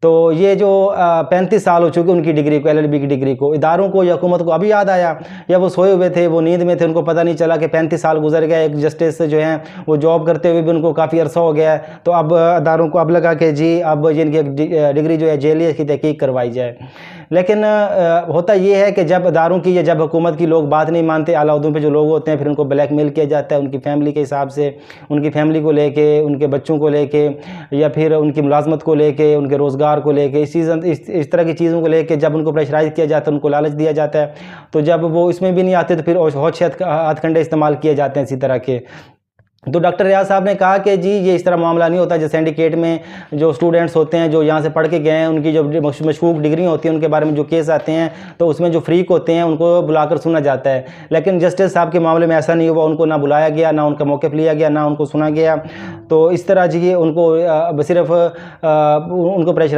تو یہ جو 35 سال ہو چکے ان کی ڈگری کو، LLB کی ڈگری کو، اداروں کو یا حکومت کو ابھی یاد آیا، یا وہ سوئے ہوئے تھے، وہ نیند میں تھے، ان کو پتہ نہیں چلا کہ 35 سال گزر گیا، ایک جسٹس جو ہیں وہ جاب کرتے ہوئے بھی ان کو کافی عرصہ ہو گیا ہے، تو اب اداروں کو اب لگا کہ جی اب ان کی ڈگری جو ہے جیلی کی تحقیق کروائی جائے۔ لیکن ہوتا یہ ہے کہ جب اداروں کی یا جب حکومت کی لوگ بات نہیں مانتے، اعلیٰ عہدوں پہ جو لوگ ہوتے ہیں، پھر ان کو بلیک میل کیا جاتا ہے ان کی فیملی کے حساب سے، ان کی فیملی کو لے کے، ان کے بچوں کو لے کے، یا پھر ان کی ملازمت کو لے کے، ان کے روزگار کو لے کے، اس طرح کی چیزوں کو لے کے جب ان کو پریشرائز کیا جاتا ہے، ان کو لالچ دیا جاتا ہے، تو جب وہ اس میں بھی نہیں آتے تو پھر ہوش ہتھ کنڈے استعمال کیے جاتے ہیں اسی طرح کے۔ تو ڈاکٹر ریاض صاحب نے کہا کہ جی یہ اس طرح معاملہ نہیں ہوتا، جیسے سینڈیکیٹ میں جو اسٹوڈنٹس ہوتے ہیں جو یہاں سے پڑھ کے گئے ہیں، ان کی جو مشکوک ڈگری ہوتی ہیں، ان کے بارے میں جو کیس آتے ہیں تو اس میں جو فریق ہوتے ہیں ان کو بلا کر سنا جاتا ہے، لیکن جسٹس صاحب کے معاملے میں ایسا نہیں ہوا، ان کو نہ بلایا گیا، نہ ان کا موقف لیا گیا، نہ ان کو سنا گیا۔ تو اس طرح جی ان کو صرف ان کو پریشر